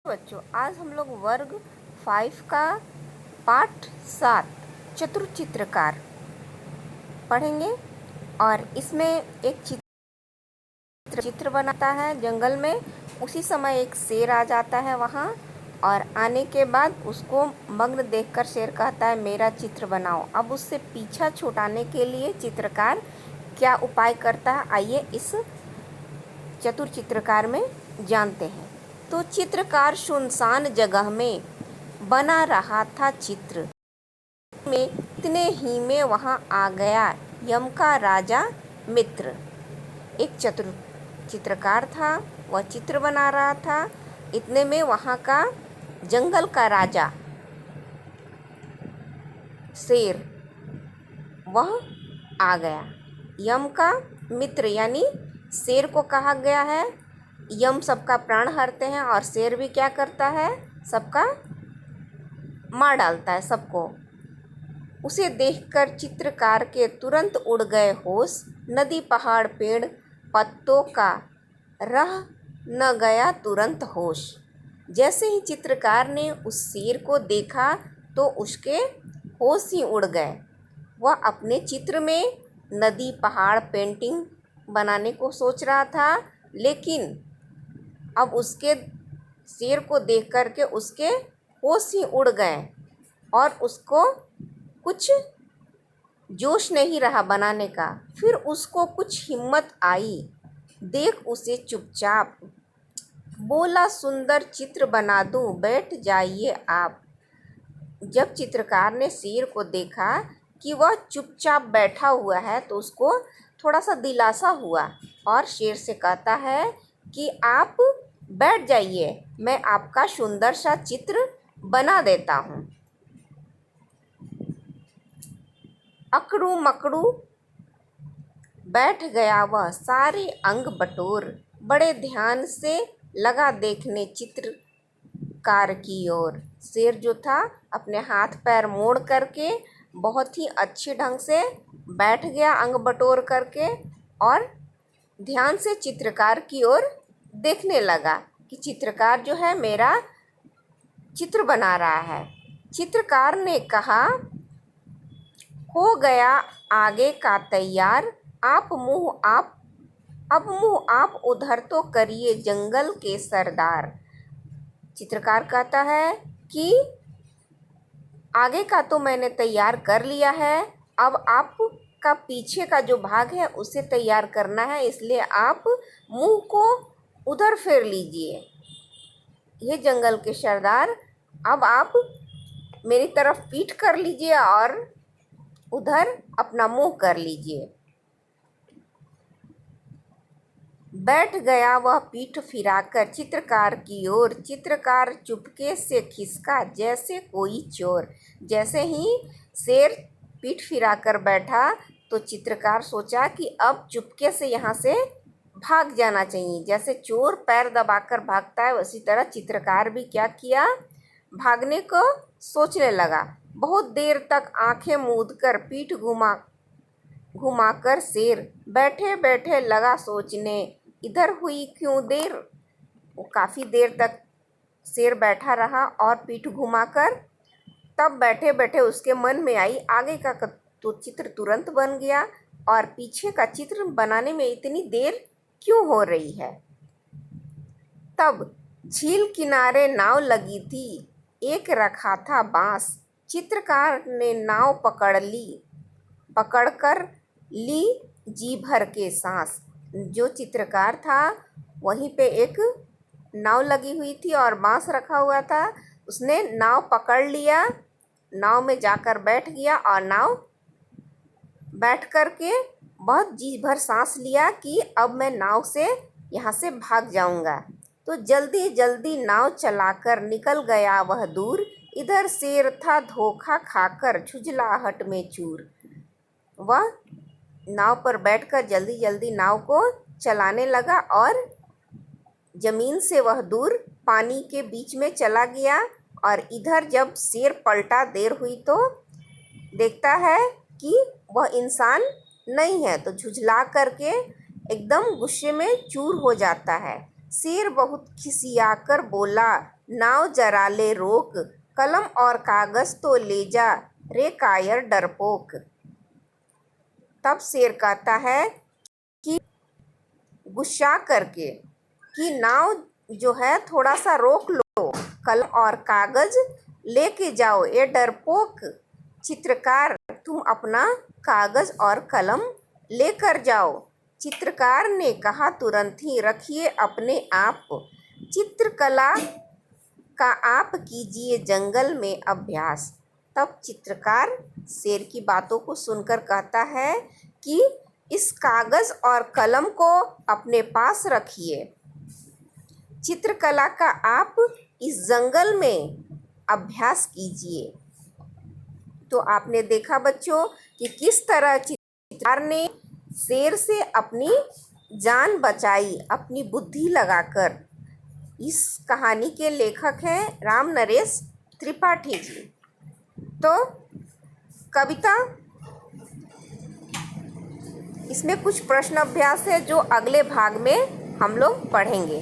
बच्चों, आज हम लोग वर्ग 5 का पाठ 7 चतुर चित्रकार पढ़ेंगे। और इसमें एक चित्र बनाता है जंगल में। उसी समय एक शेर आ जाता है वहाँ, और आने के बाद उसको मग्न देखकर शेर कहता है, मेरा चित्र बनाओ। अब उससे पीछा छुड़ाने के लिए चित्रकार क्या उपाय करता है, आइए इस चतुर चित्रकार में जानते हैं। तो चित्रकार सुनसान जगह में बना रहा था चित्र में, इतने ही में वहाँ आ गया यम का राजा मित्र। एक चतुर चित्रकार था, वह चित्र बना रहा था। इतने में वहाँ का जंगल का राजा शेर वह आ गया। यम का मित्र यानी शेर को कहा गया है, यम सबका प्राण हरते हैं और शेर भी क्या करता है, सबका मार डालता है सबको। उसे देखकर चित्रकार के तुरंत उड़ गए होश, नदी पहाड़ पेड़ पत्तों का रह न गया तुरंत होश। जैसे ही चित्रकार ने उस शेर को देखा तो उसके होश ही उड़ गए। वह अपने चित्र में नदी पहाड़ पेंटिंग बनाने को सोच रहा था, लेकिन अब उसके शेर को देख कर के उसके होश ही उड़ गए और उसको कुछ जोश नहीं रहा बनाने का। फिर उसको कुछ हिम्मत आई, देख उसे चुपचाप बोला, सुंदर चित्र बना दूं, बैठ जाइए आप। जब चित्रकार ने शेर को देखा कि वह चुपचाप बैठा हुआ है तो उसको थोड़ा सा दिलासा हुआ और शेर से कहता है कि आप बैठ जाइए, मैं आपका सुंदर सा चित्र बना देता हूँ। अकड़ू मकड़ू बैठ गया वह, सारे अंग बटोर, बड़े ध्यान से लगा देखने चित्रकार की ओर। शेर जो था अपने हाथ पैर मोड़ करके बहुत ही अच्छे ढंग से बैठ गया, अंग बटोर करके, और ध्यान से चित्रकार की ओर देखने लगा कि चित्रकार जो है मेरा चित्र बना रहा है। चित्रकार ने कहा, हो गया आगे का तैयार, अब मुँह आप उधर तो करिए जंगल के सरदार। चित्रकार कहता है कि आगे का तो मैंने तैयार कर लिया है, अब आप का पीछे का जो भाग है उसे तैयार करना है, इसलिए आप मुंह को उधर फेर लीजिए। ये जंगल के सरदार, अब आप मेरी तरफ पीठ कर लीजिए और उधर अपना मुंह कर लीजिए। बैठ गया वह पीठ फिराकर चित्रकार की ओर, चित्रकार चुपके से खिसका जैसे कोई चोर। जैसे ही शेर पीठ फिराकर बैठा तो चित्रकार सोचा कि अब चुपके से यहाँ से भाग जाना चाहिए। जैसे चोर पैर दबाकर भागता है, उसी तरह चित्रकार भी क्या किया, भागने को सोचने लगा। बहुत देर तक आंखें मूंदकर पीठ घुमाकर शेर बैठे बैठे लगा सोचने, इधर हुई क्यों देर। वो काफ़ी देर तक शेर बैठा रहा और पीठ घुमाकर, तब बैठे बैठे उसके मन में आई आगे का तो चित्र तुरंत बन गया और पीछे का चित्र बनाने में इतनी देर क्यों हो रही है। तब झील किनारे नाव लगी थी, एक रखा था बांस। चित्रकार ने नाव पकड़कर ली जी भर के सांस। जो चित्रकार था वहीं पे एक नाव लगी हुई थी और बांस रखा हुआ था। उसने नाव पकड़ लिया, नाव में जाकर बैठ गया और नाव बैठ कर के बहुत जी भर सांस लिया कि अब मैं नाव से यहाँ से भाग जाऊँगा। तो जल्दी जल्दी नाव चलाकर निकल गया वह दूर, इधर शेर था धोखा खाकर झुंझलाहट में चूर। वह नाव पर बैठकर जल्दी जल्दी नाव को चलाने लगा और ज़मीन से वह दूर पानी के बीच में चला गया। और इधर जब शेर पलटा, देर हुई तो देखता है कि वह इंसान नहीं है, तो झुंझला करके एकदम गुस्से में चूर हो जाता है। शेर बहुत खिसियाकर बोला, नाव जरा ले रोक, कलम और कागज तो ले जा रे कायर डरपोक। तब शेर कहता है कि गुस्सा करके कि नाव जो है थोड़ा सा रोक लो, कलम और कागज लेके जाओ। ये डरपोक चित्रकार, तुम अपना कागज और कलम लेकर जाओ। चित्रकार ने कहा तुरंत ही, रखिए अपने आप चित्रकला का, आप कीजिए जंगल में अभ्यास। तब चित्रकार शेर की बातों को सुनकर कहता है कि इस कागज और कलम को अपने पास रखिए, चित्रकला का आप इस जंगल में अभ्यास कीजिए। तो आपने देखा बच्चों कि किस तरह चित्रकार ने शेर से अपनी जान बचाई अपनी बुद्धि लगाकर। इस कहानी के लेखक हैं राम नरेश त्रिपाठी जी। तो कविता, इसमें कुछ प्रश्न अभ्यास है जो अगले भाग में हम लोग पढ़ेंगे।